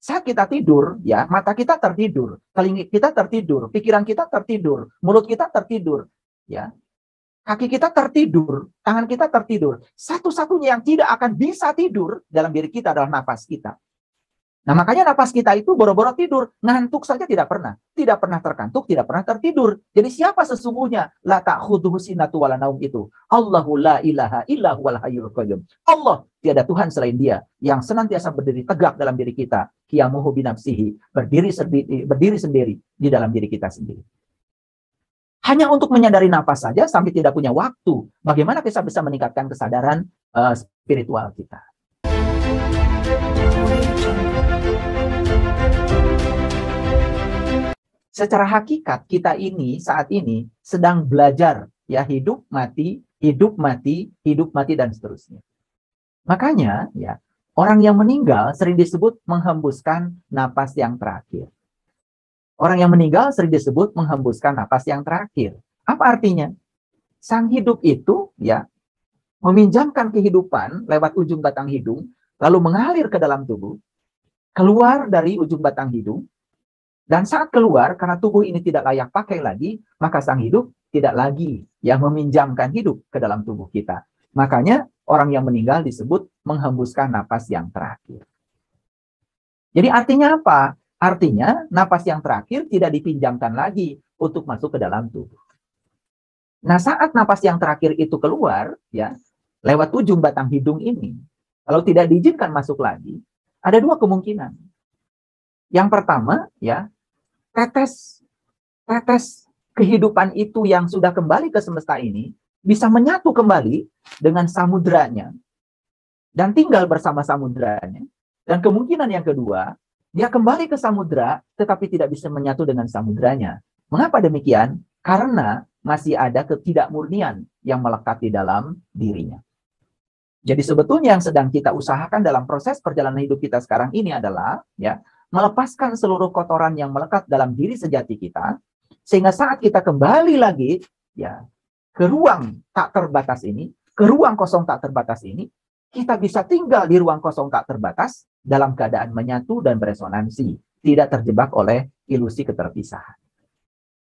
Saat kita tidur, ya, mata kita tertidur, telinga kita tertidur, pikiran kita tertidur, mulut kita tertidur, ya, kaki kita tertidur, tangan kita tertidur. Satu-satunya yang tidak akan bisa tidur dalam diri kita adalah nafas kita. Nah, makanya nafas kita itu boro-boro tidur, ngantuk saja tidak pernah terkantuk, tidak pernah tertidur. Jadi siapa sesungguhnya la ta'khudhuhu sinatu wala naum itu? Allahu la ilaha illa huwal hayyul qayyum. Allah, tiada Tuhan selain Dia yang senantiasa berdiri tegak dalam diri kita. Qiyamuhu binafsihi, berdiri sendiri di dalam diri kita sendiri. Hanya untuk menyadari nafas saja sampai tidak punya waktu. Bagaimana kita bisa meningkatkan kesadaran spiritual kita? Secara hakikat kita ini saat ini sedang belajar ya hidup mati dan seterusnya. Makanya ya orang yang meninggal sering disebut menghembuskan napas yang terakhir. Orang yang meninggal sering disebut menghembuskan napas yang terakhir. Apa artinya? Sang hidup itu ya meminjamkan kehidupan lewat ujung batang hidung lalu mengalir ke dalam tubuh, keluar dari ujung batang hidung. Dan saat keluar, karena tubuh ini tidak layak pakai lagi, maka sang hidup tidak lagi yang meminjamkan hidup ke dalam tubuh kita. Makanya orang yang meninggal disebut menghembuskan napas yang terakhir. Jadi artinya apa? Artinya napas yang terakhir tidak dipinjamkan lagi untuk masuk ke dalam tubuh. Nah, saat napas yang terakhir itu keluar, ya lewat ujung batang hidung ini, kalau tidak diizinkan masuk lagi, ada dua kemungkinan. Yang pertama, ya tetes kehidupan itu yang sudah kembali ke semesta ini bisa menyatu kembali dengan samudranya dan tinggal bersama samudranya. Dan kemungkinan yang kedua, dia kembali ke samudra tetapi tidak bisa menyatu dengan samudranya. Mengapa demikian? Karena masih ada ketidakmurnian yang melekat di dalam dirinya. Jadi sebetulnya yang sedang kita usahakan dalam proses perjalanan hidup kita sekarang ini adalah ya melepaskan seluruh kotoran yang melekat dalam diri sejati kita, sehingga saat kita kembali lagi ya ke ruang tak terbatas ini, ke ruang kosong tak terbatas ini, kita bisa tinggal di ruang kosong tak terbatas dalam keadaan menyatu dan beresonansi, tidak terjebak oleh ilusi keterpisahan.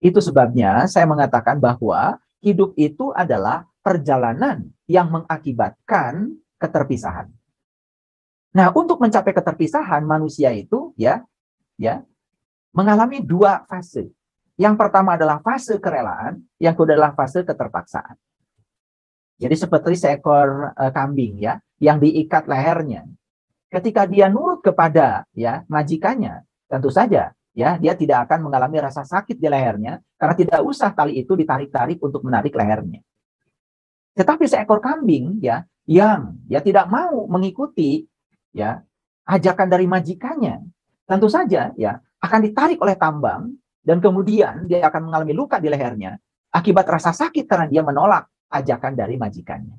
Itu sebabnya saya mengatakan bahwa hidup itu adalah perjalanan yang mengakibatkan keterpisahan. Nah, untuk mencapai keterpisahan manusia itu ya mengalami dua fase. Yang pertama adalah fase kerelaan, yang kedua adalah fase keterpaksaan. Jadi seperti seekor kambing ya yang diikat lehernya. Ketika dia nurut kepada ya majikannya, tentu saja ya dia tidak akan mengalami rasa sakit di lehernya karena tidak usah tali itu ditarik-tarik untuk menarik lehernya. Tetapi seekor kambing ya yang tidak mau mengikuti ya ajakan dari majikannya, tentu saja ya akan ditarik oleh tambang dan kemudian dia akan mengalami luka di lehernya akibat rasa sakit karena dia menolak ajakan dari majikannya.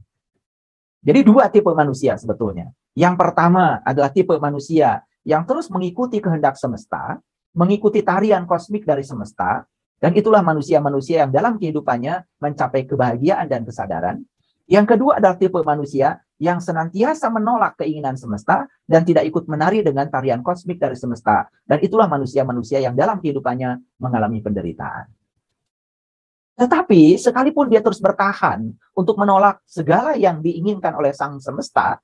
Jadi dua tipe manusia sebetulnya. Yang pertama adalah tipe manusia yang terus mengikuti kehendak semesta, mengikuti tarian kosmik dari semesta, dan itulah manusia-manusia yang dalam kehidupannya mencapai kebahagiaan dan kesadaran. Yang kedua adalah tipe manusia yang senantiasa menolak keinginan semesta dan tidak ikut menari dengan tarian kosmik dari semesta. Dan itulah manusia-manusia yang dalam kehidupannya mengalami penderitaan. Tetapi sekalipun dia terus bertahan untuk menolak segala yang diinginkan oleh sang semesta,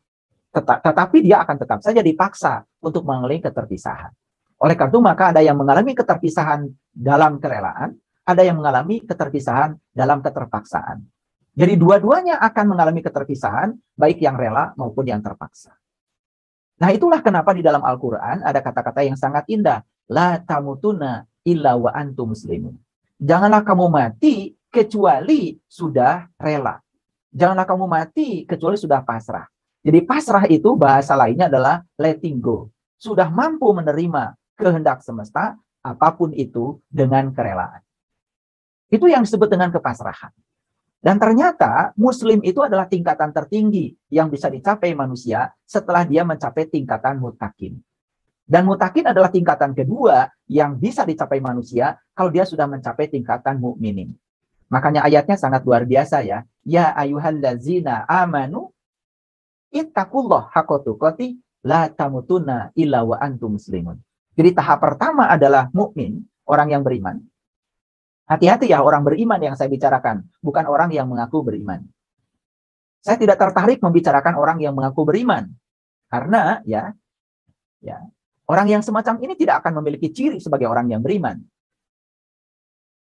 tetapi dia akan tetap saja dipaksa untuk mengalami keterpisahan. Oleh karena itu maka ada yang mengalami keterpisahan dalam kerelaan, ada yang mengalami keterpisahan dalam keterpaksaan. Jadi dua-duanya akan mengalami keterpisahan, baik yang rela maupun yang terpaksa. Nah itulah kenapa di dalam Al-Quran ada kata-kata yang sangat indah. La tamutuna illa wa antum muslimun. Janganlah kamu mati kecuali sudah rela. Janganlah kamu mati kecuali sudah pasrah. Jadi pasrah itu bahasa lainnya adalah letting go. Sudah mampu menerima kehendak semesta, apapun itu dengan kerelaan. Itu yang disebut dengan kepasrahan. Dan ternyata muslim itu adalah tingkatan tertinggi yang bisa dicapai manusia setelah dia mencapai tingkatan mutakin. Dan mutakin adalah tingkatan kedua yang bisa dicapai manusia kalau dia sudah mencapai tingkatan mukminin. Makanya ayatnya sangat luar biasa ya. Ya ayyuhallazina amanu ittaqullah haqqa tuqatih la tamutunna illa wa antum muslimun. Jadi tahap pertama adalah mukmin, orang yang beriman. Hati-hati ya orang beriman yang saya bicarakan, bukan orang yang mengaku beriman. Saya tidak tertarik membicarakan orang yang mengaku beriman. Karena ya orang yang semacam ini tidak akan memiliki ciri sebagai orang yang beriman.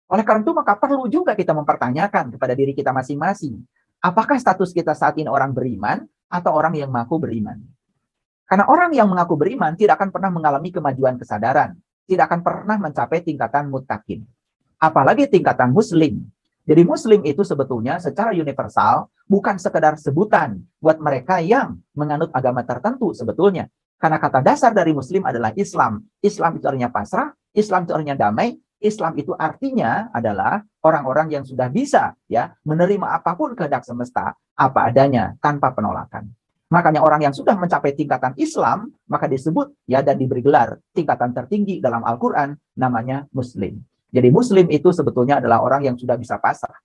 Oleh karena itu maka perlu juga kita mempertanyakan kepada diri kita masing-masing. Apakah status kita saat ini orang beriman atau orang yang mengaku beriman? Karena orang yang mengaku beriman tidak akan pernah mengalami kemajuan kesadaran. Tidak akan pernah mencapai tingkatan muttaqin. Apalagi tingkatan muslim. Jadi muslim itu sebetulnya secara universal bukan sekedar sebutan buat mereka yang menganut agama tertentu sebetulnya. Karena kata dasar dari muslim adalah Islam. Islam itu artinya pasrah, Islam itu artinya damai, Islam itu artinya adalah orang-orang yang sudah bisa ya menerima apapun kehendak semesta apa adanya tanpa penolakan. Makanya orang yang sudah mencapai tingkatan Islam maka disebut ya dan diberi gelar tingkatan tertinggi dalam Al-Qur'an namanya muslim. Jadi muslim itu sebetulnya adalah orang yang sudah bisa pasrah.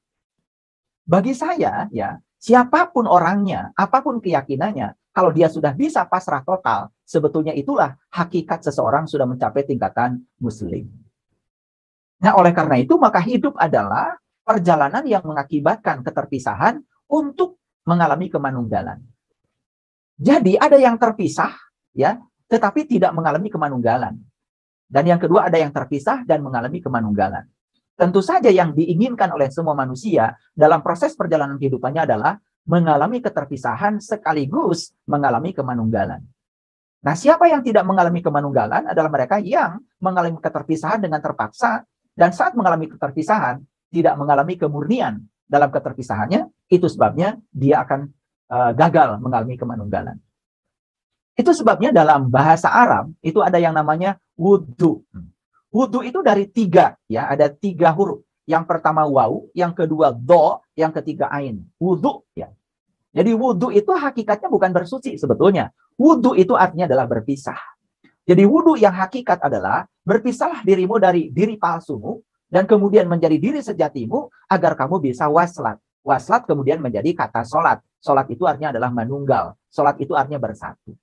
Bagi saya ya, siapapun orangnya, apapun keyakinannya, kalau dia sudah bisa pasrah total, sebetulnya itulah hakikat seseorang sudah mencapai tingkatan muslim. Nah, oleh karena itu, maka hidup adalah perjalanan yang mengakibatkan keterpisahan untuk mengalami kemanunggalan. Jadi, ada yang terpisah, ya, tetapi tidak mengalami kemanunggalan. Dan yang kedua, ada yang terpisah dan mengalami kemanunggalan. Tentu saja yang diinginkan oleh semua manusia dalam proses perjalanan kehidupannya adalah mengalami keterpisahan sekaligus mengalami kemanunggalan. Nah, siapa yang tidak mengalami kemanunggalan adalah mereka yang mengalami keterpisahan dengan terpaksa. Dan saat mengalami keterpisahan, tidak mengalami kemurnian dalam keterpisahannya, itu sebabnya dia akan gagal mengalami kemanunggalan. Itu sebabnya dalam bahasa Arab, itu ada yang namanya wudhu. Wudhu itu dari 3, ya, ada 3 huruf. Yang pertama waw, yang kedua do, yang ketiga ain. Wudhu, ya. Jadi wudhu itu hakikatnya bukan bersuci sebetulnya. Wudhu itu artinya adalah berpisah. Jadi wudhu yang hakikat adalah berpisahlah dirimu dari diri palsumu dan kemudian menjadi diri sejatimu agar kamu bisa waslat. Waslat kemudian menjadi kata sholat. Sholat itu artinya adalah manunggal. Sholat itu artinya bersatu.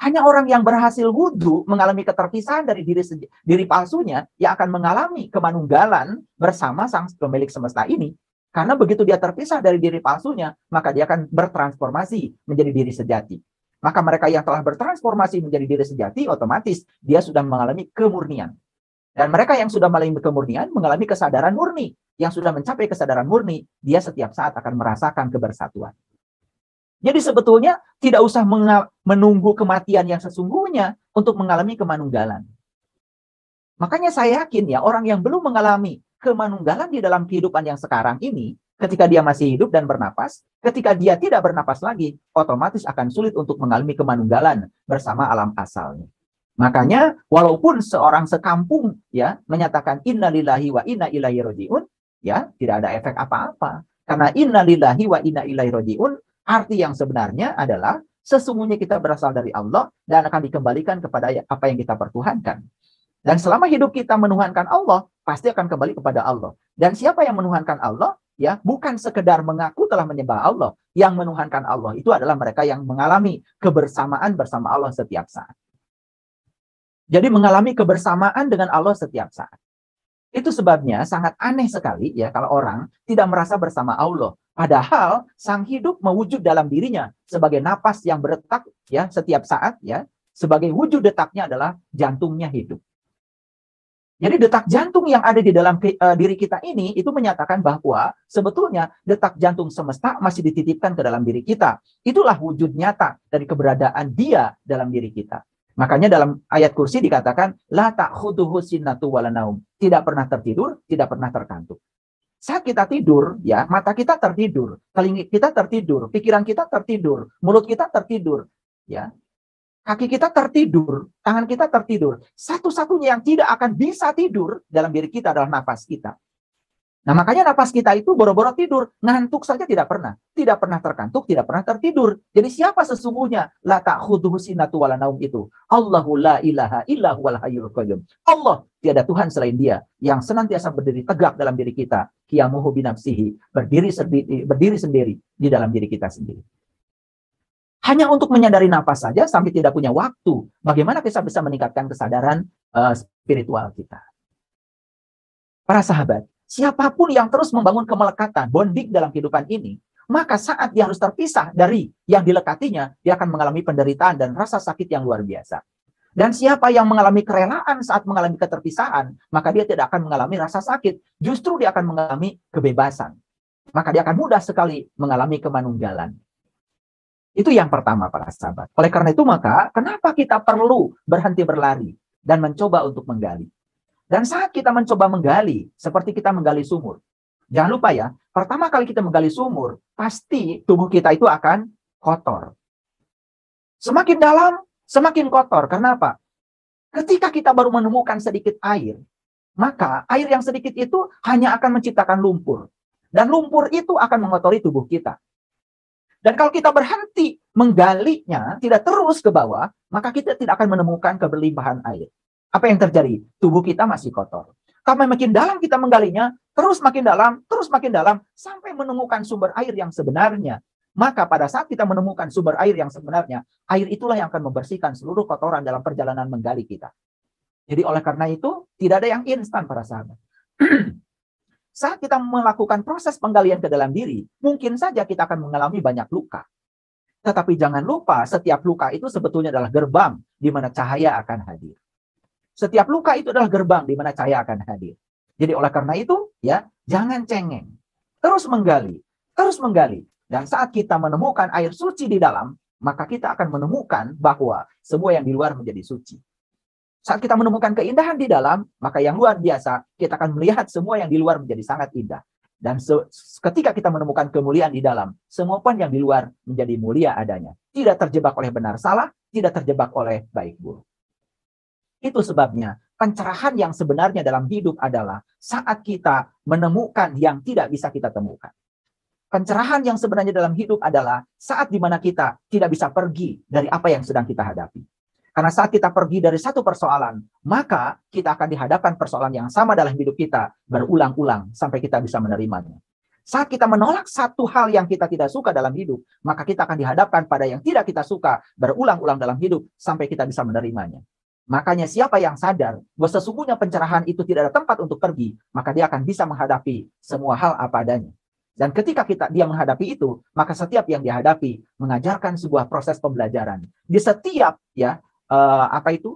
Hanya orang yang berhasil wudhu mengalami keterpisahan dari diri palsunya yang akan mengalami kemanunggalan bersama sang pemilik semesta ini. Karena begitu dia terpisah dari diri palsunya, maka dia akan bertransformasi menjadi diri sejati. Maka mereka yang telah bertransformasi menjadi diri sejati, otomatis dia sudah mengalami kemurnian. Dan mereka yang sudah mengalami kemurnian, mengalami kesadaran murni. Yang sudah mencapai kesadaran murni, dia setiap saat akan merasakan kebersatuan. Jadi sebetulnya tidak usah menunggu kematian yang sesungguhnya untuk mengalami kemanunggalan. Makanya saya yakin ya, orang yang belum mengalami kemanunggalan di dalam kehidupan yang sekarang ini, ketika dia masih hidup dan bernapas, ketika dia tidak bernapas lagi, otomatis akan sulit untuk mengalami kemanunggalan bersama alam asalnya. Makanya walaupun seorang sekampung ya menyatakan innalillahi wa inna ilaihi rajiun, ya tidak ada efek apa-apa. Karena innalillahi wa inna ilaihi rajiun arti yang sebenarnya adalah sesungguhnya kita berasal dari Allah dan akan dikembalikan kepada apa yang kita pertuhankan. Dan selama hidup kita menuhankan Allah, pasti akan kembali kepada Allah. Dan siapa yang menuhankan Allah, ya bukan sekedar mengaku telah menyembah Allah. Yang menuhankan Allah itu adalah mereka yang mengalami kebersamaan bersama Allah setiap saat. Jadi mengalami kebersamaan dengan Allah setiap saat. Itu sebabnya sangat aneh sekali ya kalau orang tidak merasa bersama Allah. Padahal sang hidup mewujud dalam dirinya sebagai napas yang berdetak ya setiap saat ya. Sebagai wujud detaknya adalah jantungnya hidup. Jadi detak jantung yang ada di dalam diri kita ini itu menyatakan bahwa sebetulnya detak jantung semesta masih dititipkan ke dalam diri kita. Itulah wujud nyata dari keberadaan dia dalam diri kita. Makanya dalam ayat kursi dikatakan la ta'khudhuhu sinnatu wala naum. Tidak pernah tertidur, tidak pernah terkantuk. Saat kita tidur, ya, mata kita tertidur, telinga kita tertidur, pikiran kita tertidur, mulut kita tertidur, ya. Kaki kita tertidur, tangan kita tertidur. Satu-satunya yang tidak akan bisa tidur dalam diri kita adalah nafas kita. Nah, makanya nafas kita itu boro-boro tidur, ngantuk saja tidak pernah. Tidak pernah terkantuk, tidak pernah tertidur. Jadi siapa sesungguhnya la ta'khudhuhu sinatu wala naum itu? Allahu la ilaha illa huwal hayyul qayyum. Allah, tiada Tuhan selain Dia yang senantiasa berdiri tegak dalam diri kita. Qiyamuhu binafsihi, berdiri sendiri di dalam diri kita sendiri. Hanya untuk menyadari nafas saja sampai tidak punya waktu. Bagaimana kita bisa meningkatkan kesadaran spiritual kita? Para sahabat, siapapun yang terus membangun kemelekatan, bonding dalam kehidupan ini, maka saat dia harus terpisah dari yang dilekatinya, dia akan mengalami penderitaan dan rasa sakit yang luar biasa. Dan siapa yang mengalami kerelaan saat mengalami keterpisahan, maka dia tidak akan mengalami rasa sakit. Justru dia akan mengalami kebebasan. Maka dia akan mudah sekali mengalami kemanunggalan. Itu yang pertama, para sahabat. Oleh karena itu, maka kenapa kita perlu berhenti berlari dan mencoba untuk menggali? Dan saat kita mencoba menggali, seperti kita menggali sumur. Jangan lupa ya, pertama kali kita menggali sumur, pasti tubuh kita itu akan kotor. Semakin dalam, semakin kotor. Karena apa? Ketika kita baru menemukan sedikit air, maka air yang sedikit itu hanya akan menciptakan lumpur. Dan lumpur itu akan mengotori tubuh kita. Dan kalau kita berhenti menggalinya, tidak terus ke bawah, maka kita tidak akan menemukan keberlimpahan air. Apa yang terjadi? Tubuh kita masih kotor. Kalau makin dalam kita menggalinya, terus makin dalam, sampai menemukan sumber air yang sebenarnya. Maka pada saat kita menemukan sumber air yang sebenarnya, air itulah yang akan membersihkan seluruh kotoran dalam perjalanan menggali kita. Jadi oleh karena itu, tidak ada yang instan, para sahabat. Saat kita melakukan proses penggalian ke dalam diri, mungkin saja kita akan mengalami banyak luka. Tetapi jangan lupa, setiap luka itu sebetulnya adalah gerbang di mana cahaya akan hadir. Setiap luka itu adalah gerbang di mana cahaya akan hadir. Jadi oleh karena itu, ya, jangan cengeng. Terus menggali. Dan saat kita menemukan air suci di dalam, maka kita akan menemukan bahwa semua yang di luar menjadi suci. Saat kita menemukan keindahan di dalam, maka yang luar biasa, kita akan melihat semua yang di luar menjadi sangat indah. Dan ketika kita menemukan kemuliaan di dalam, semua pun yang di luar menjadi mulia adanya. Tidak terjebak oleh benar salah, tidak terjebak oleh baik buruk. Itu sebabnya pencerahan yang sebenarnya dalam hidup adalah saat kita menemukan yang tidak bisa kita temukan. Pencerahan yang sebenarnya dalam hidup adalah saat dimana kita tidak bisa pergi dari apa yang sedang kita hadapi. Karena saat kita pergi dari satu persoalan, maka kita akan dihadapkan persoalan yang sama dalam hidup kita berulang-ulang sampai kita bisa menerimanya. Saat kita menolak satu hal yang kita tidak suka dalam hidup, maka kita akan dihadapkan pada yang tidak kita suka berulang-ulang dalam hidup sampai kita bisa menerimanya. Makanya siapa yang sadar bahwa sesungguhnya pencerahan itu tidak ada tempat untuk pergi, maka dia akan bisa menghadapi semua hal apa adanya. Dan ketika dia menghadapi itu, maka setiap yang dihadapi mengajarkan sebuah proses pembelajaran. Di setiap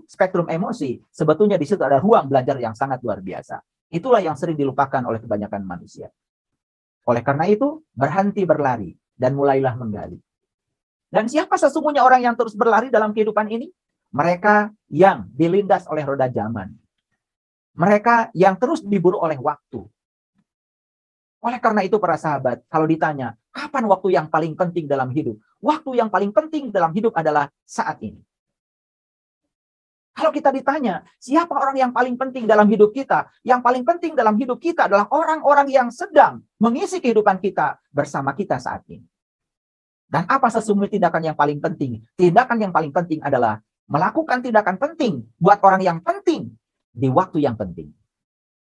spektrum emosi, sebetulnya di situ ada ruang belajar yang sangat luar biasa. Itulah yang sering dilupakan oleh kebanyakan manusia. Oleh karena itu, berhenti berlari dan mulailah menggali. Dan siapa sesungguhnya orang yang terus berlari dalam kehidupan ini? Mereka yang dilindas oleh roda zaman. Mereka yang terus diburu oleh waktu. Oleh karena itu, para sahabat, kalau ditanya, kapan waktu yang paling penting dalam hidup? Waktu yang paling penting dalam hidup adalah saat ini. Kalau kita ditanya, siapa orang yang paling penting dalam hidup kita? Yang paling penting dalam hidup kita adalah orang-orang yang sedang mengisi kehidupan kita bersama kita saat ini. Dan apa sesungguhnya tindakan yang paling penting? Tindakan yang paling penting adalah melakukan tindakan penting buat orang yang penting di waktu yang penting.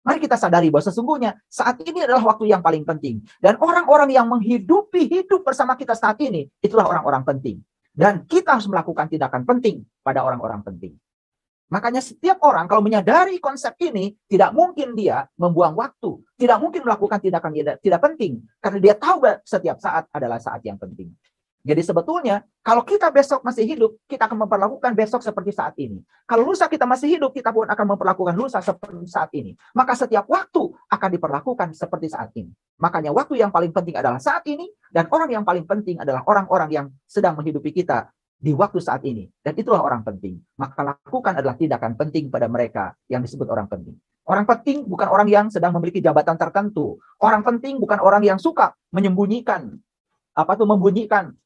Mari kita sadari bahwa sesungguhnya saat ini adalah waktu yang paling penting. Dan orang-orang yang menghidupi hidup bersama kita saat ini, itulah orang-orang penting. Dan kita harus melakukan tindakan penting pada orang-orang penting. Makanya setiap orang kalau menyadari konsep ini, tidak mungkin dia membuang waktu. Tidak mungkin melakukan tindakan yang tidak penting. Karena dia tahu setiap saat adalah saat yang penting. Jadi sebetulnya, kalau kita besok masih hidup, kita akan memperlakukan besok seperti saat ini. Kalau lusa kita masih hidup, kita pun akan memperlakukan lusa seperti saat ini. Maka setiap waktu akan diperlakukan seperti saat ini. Makanya waktu yang paling penting adalah saat ini, dan orang yang paling penting adalah orang-orang yang sedang menghidupi kita di waktu saat ini. Dan itulah orang penting. Maka lakukan adalah tindakan penting pada mereka yang disebut orang penting. Orang penting bukan orang yang sedang memiliki jabatan tertentu. Orang penting bukan orang yang suka membunyikan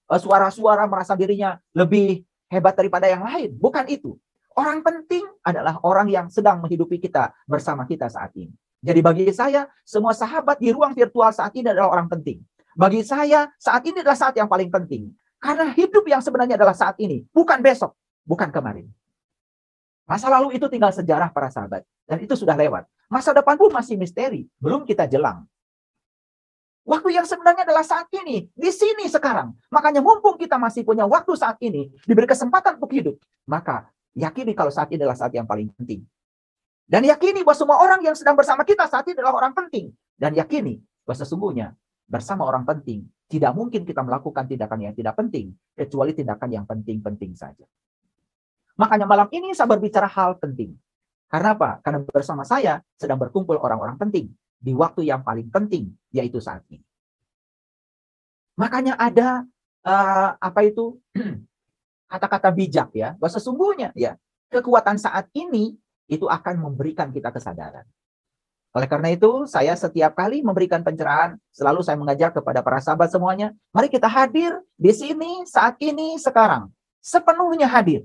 suara-suara merasa dirinya lebih hebat daripada yang lain. Bukan itu. Orang penting adalah orang yang sedang menghidupi kita bersama kita saat ini. Jadi bagi saya, semua sahabat di ruang virtual saat ini adalah orang penting. Bagi saya, saat ini adalah saat yang paling penting. Karena hidup yang sebenarnya adalah saat ini. Bukan besok, bukan kemarin. Masa lalu itu tinggal sejarah, para sahabat. Dan itu sudah lewat. Masa depan pun masih misteri. Belum kita jelang. Waktu yang sebenarnya adalah saat ini, di sini sekarang. Makanya mumpung kita masih punya waktu saat ini, diberi kesempatan untuk hidup, maka yakini kalau saat ini adalah saat yang paling penting. Dan yakini bahwa semua orang yang sedang bersama kita saat ini adalah orang penting. Dan yakini bahwa sesungguhnya bersama orang penting, tidak mungkin kita melakukan tindakan yang tidak penting, kecuali tindakan yang penting-penting saja. Makanya malam ini saya berbicara hal penting. Karena apa? Karena bersama saya sedang berkumpul orang-orang penting di waktu yang paling penting, yaitu saat ini. Makanya ada kata-kata bijak ya, bahwa sesungguhnya ya kekuatan saat ini itu akan memberikan kita kesadaran. Oleh karena itu, saya setiap kali memberikan pencerahan, selalu saya mengajak kepada para sahabat semuanya, mari kita hadir di sini, saat ini, sekarang. Sepenuhnya hadir.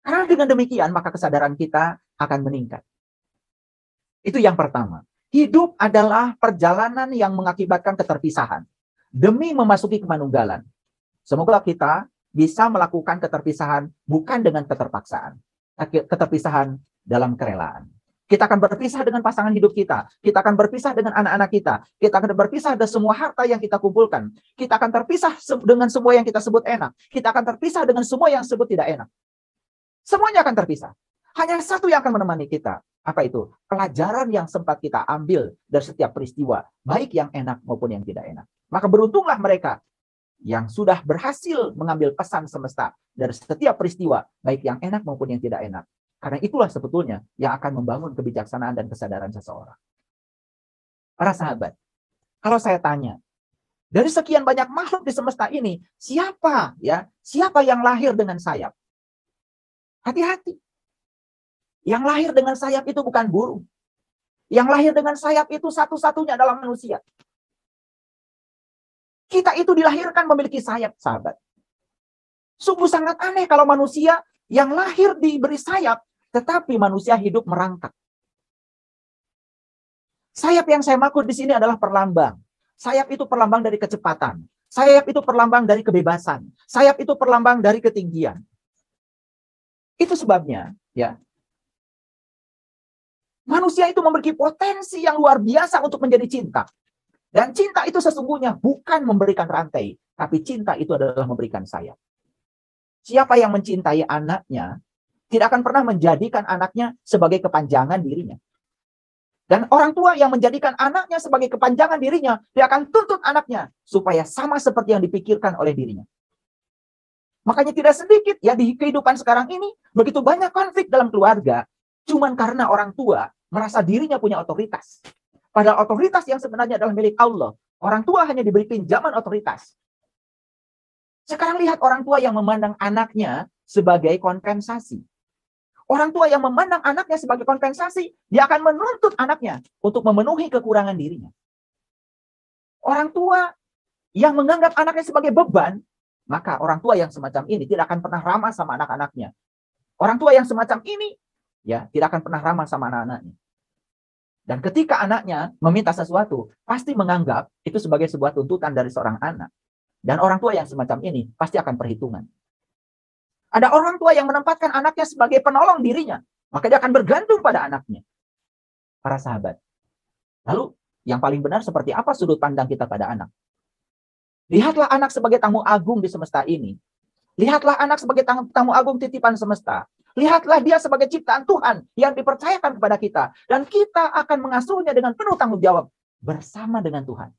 Karena dengan demikian, maka kesadaran kita akan meningkat. Itu yang pertama. Hidup adalah perjalanan yang mengakibatkan keterpisahan. Demi memasuki kemanunggalan. Semoga kita bisa melakukan keterpisahan bukan dengan keterpaksaan. Keterpisahan dalam kerelaan. Kita akan berpisah dengan pasangan hidup kita. Kita akan berpisah dengan anak-anak kita. Kita akan berpisah dengan semua harta yang kita kumpulkan. Kita akan terpisah dengan semua yang kita sebut enak. Kita akan terpisah dengan semua yang sebut tidak enak. Semuanya akan terpisah. Hanya satu yang akan menemani kita. Apa itu? Pelajaran yang sempat kita ambil dari setiap peristiwa. Baik yang enak maupun yang tidak enak. Maka beruntunglah mereka yang sudah berhasil mengambil pesan semesta dari setiap peristiwa. Baik yang enak maupun yang tidak enak. Karena itulah sebetulnya yang akan membangun kebijaksanaan dan kesadaran seseorang. Para sahabat, kalau saya tanya, dari sekian banyak makhluk di semesta ini, siapa yang lahir dengan sayap? Hati-hati. Yang lahir dengan sayap itu bukan burung. Yang lahir dengan sayap itu satu-satunya adalah manusia. Kita itu dilahirkan memiliki sayap, sahabat. Sungguh sangat aneh kalau manusia yang lahir diberi sayap, tetapi manusia hidup merangkak. Sayap yang saya maksud di sini adalah perlambang. Sayap itu perlambang dari kecepatan. Sayap itu perlambang dari kebebasan. Sayap itu perlambang dari ketinggian. Itu sebabnya, ya. Manusia itu memiliki potensi yang luar biasa untuk menjadi cinta. Dan cinta itu sesungguhnya bukan memberikan rantai, tapi cinta itu adalah memberikan sayap. Siapa yang mencintai anaknya, tidak akan pernah menjadikan anaknya sebagai kepanjangan dirinya. Dan orang tua yang menjadikan anaknya sebagai kepanjangan dirinya, dia akan tuntut anaknya supaya sama seperti yang dipikirkan oleh dirinya. Makanya tidak sedikit ya di kehidupan sekarang ini, begitu banyak konflik dalam keluarga, cuman karena orang tua merasa dirinya punya otoritas. Padahal otoritas yang sebenarnya adalah milik Allah. Orang tua hanya diberi pinjaman otoritas. Sekarang lihat orang tua yang memandang anaknya sebagai kompensasi. Orang tua yang memandang anaknya sebagai kompensasi, dia akan menuntut anaknya untuk memenuhi kekurangan dirinya. Orang tua yang menganggap anaknya sebagai beban, maka orang tua yang semacam ini tidak akan pernah ramah sama anak-anaknya. Orang tua yang semacam ini, ya, tidak akan pernah ramah sama anak-anaknya. Dan ketika anaknya meminta sesuatu, pasti menganggap itu sebagai sebuah tuntutan dari seorang anak. Dan orang tua yang semacam ini pasti akan perhitungan. Ada orang tua yang menempatkan anaknya sebagai penolong dirinya, maka dia akan bergantung pada anaknya. Para sahabat. Lalu, yang paling benar seperti apa sudut pandang kita pada anak? Lihatlah anak sebagai tamu agung di semesta ini. Lihatlah anak sebagai tamu agung titipan semesta. Lihatlah dia sebagai ciptaan Tuhan yang dipercayakan kepada kita. Dan kita akan mengasuhnya dengan penuh tanggung jawab bersama dengan Tuhan.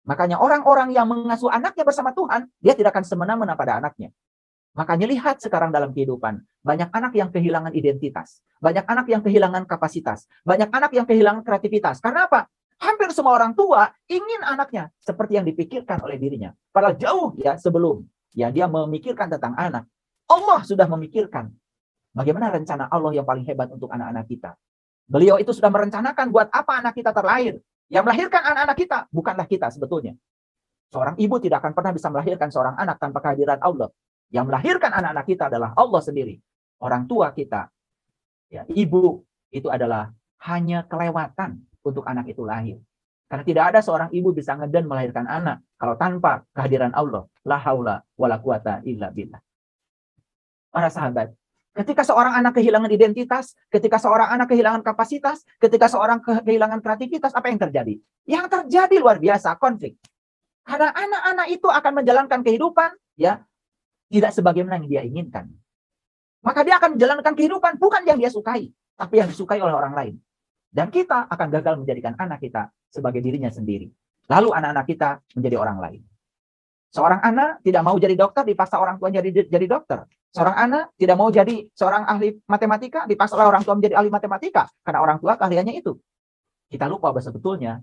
Makanya orang-orang yang mengasuh anaknya bersama Tuhan, dia tidak akan semena-mena pada anaknya. Makanya lihat sekarang dalam kehidupan, banyak anak yang kehilangan identitas. Banyak anak yang kehilangan kapasitas. Banyak anak yang kehilangan kreativitas. Karena apa? Hampir semua orang tua ingin anaknya seperti yang dipikirkan oleh dirinya. Padahal jauh ya sebelum ya dia memikirkan tentang anak, Allah sudah memikirkan bagaimana rencana Allah yang paling hebat untuk anak-anak kita. Beliau itu sudah merencanakan buat apa anak kita terlahir. Yang melahirkan anak-anak kita bukanlah kita sebetulnya. Seorang ibu tidak akan pernah bisa melahirkan seorang anak tanpa kehadiran Allah. Yang melahirkan anak-anak kita adalah Allah sendiri. Orang tua kita, ya, ibu, itu adalah hanya kelewatan untuk anak itu lahir. Karena tidak ada seorang ibu bisa ngeden melahirkan anak kalau tanpa kehadiran Allah. La haula wala quwata illa billah. Para sahabat, Ketika seorang anak kehilangan identitas, ketika seorang anak kehilangan kapasitas, ketika seorang kehilangan kreativitas, apa yang terjadi? Yang terjadi luar biasa, konflik. Karena anak-anak itu akan menjalankan kehidupan ya tidak sebagaimana yang dia inginkan. Maka dia akan menjalankan kehidupan bukan yang dia sukai, tapi yang disukai oleh orang lain. Dan kita akan gagal menjadikan anak kita sebagai dirinya sendiri. Lalu anak-anak kita menjadi orang lain. Seorang anak tidak mau jadi dokter, dipaksa orang tua jadi dokter. Seorang anak tidak mau jadi seorang ahli matematika, dipaksa oleh orang tua menjadi ahli matematika. Karena orang tua keahliannya itu. Kita lupa bahwa sebetulnya,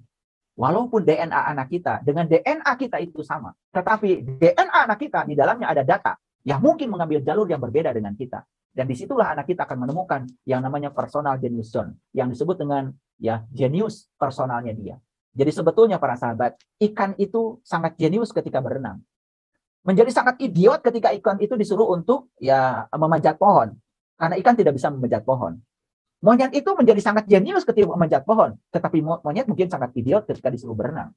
walaupun DNA anak kita dengan DNA kita itu sama, tetapi DNA anak kita di dalamnya ada data yang mungkin mengambil jalur yang berbeda dengan kita. Dan disitulah anak kita akan menemukan yang namanya personal genius zone, yang disebut dengan ya genius personalnya dia. Jadi sebetulnya para sahabat, ikan itu sangat jenius ketika berenang. Menjadi sangat idiot ketika ikan itu disuruh untuk ya memanjat pohon. Karena ikan tidak bisa memanjat pohon. Monyet itu menjadi sangat jenius ketika memanjat pohon. Tetapi monyet mungkin sangat idiot ketika disuruh berenang.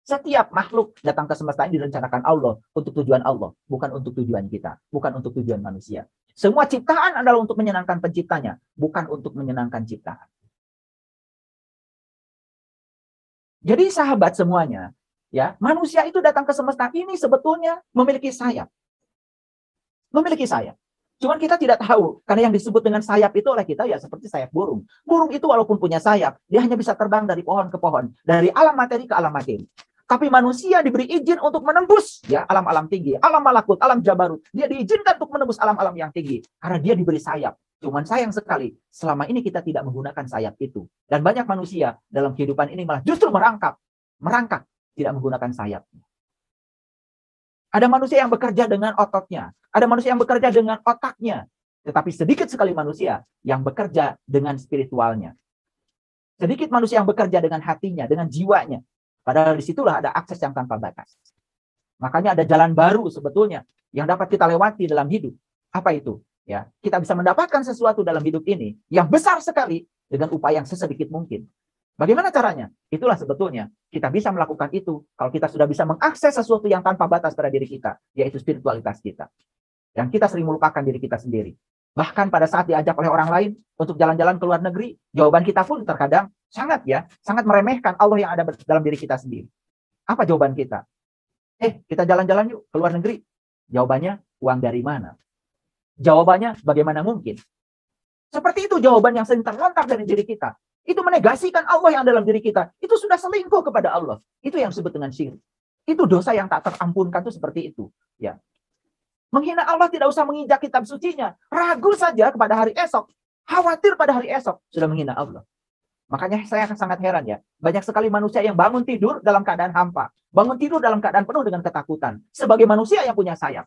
Setiap makhluk datang ke semesta ini direncanakan Allah untuk tujuan Allah. Bukan untuk tujuan kita. Bukan untuk tujuan manusia. Semua ciptaan adalah untuk menyenangkan penciptanya. Bukan untuk menyenangkan ciptaan. Jadi sahabat semuanya, ya, manusia itu datang ke semesta ini sebetulnya memiliki sayap. Memiliki sayap. Cuman kita tidak tahu, karena yang disebut dengan sayap itu oleh kita ya seperti sayap burung. Burung itu walaupun punya sayap, dia hanya bisa terbang dari pohon ke pohon, dari alam materi ke alam materi. Tapi manusia diberi izin untuk menembus ya alam-alam tinggi, alam malakut, alam jabarut. Dia diizinkan untuk menembus alam-alam yang tinggi karena dia diberi sayap. Cuman sayang sekali, selama ini kita tidak menggunakan sayap itu. Dan banyak manusia dalam kehidupan ini malah justru merangkak, tidak menggunakan sayap. Ada manusia yang bekerja dengan ototnya, ada manusia yang bekerja dengan otaknya. Tetapi sedikit sekali manusia yang bekerja dengan spiritualnya. Sedikit manusia yang bekerja dengan hatinya, dengan jiwanya. Padahal disitulah ada akses yang tanpa batas. Makanya ada jalan baru sebetulnya yang dapat kita lewati dalam hidup. Apa itu? Ya, kita bisa mendapatkan sesuatu dalam hidup ini yang besar sekali dengan upaya yang sesedikit mungkin. Bagaimana caranya? Itulah sebetulnya kita bisa melakukan itu kalau kita sudah bisa mengakses sesuatu yang tanpa batas pada diri kita, yaitu spiritualitas kita. Dan kita sering melupakan diri kita sendiri. Bahkan pada saat diajak oleh orang lain untuk jalan-jalan ke luar negeri, jawaban kita pun terkadang sangat meremehkan Allah yang ada dalam diri kita sendiri. Apa jawaban kita? Kita jalan-jalan yuk ke luar negeri. Jawabannya, uang dari mana? Jawabannya, bagaimana mungkin? Seperti itu jawaban yang sering terlontar dari diri kita. Itu menegasikan Allah yang dalam diri kita. Itu sudah selingkuh kepada Allah. Itu yang disebut dengan syirik. Itu dosa yang tak terampunkan itu seperti itu. Ya. Menghina Allah tidak usah menginjak kitab sucinya. Ragu saja kepada hari esok. Khawatir pada hari esok. Sudah menghina Allah. Makanya saya sangat heran ya. Banyak sekali manusia yang bangun tidur dalam keadaan hampa. Bangun tidur dalam keadaan penuh dengan ketakutan. Sebagai manusia yang punya sayap.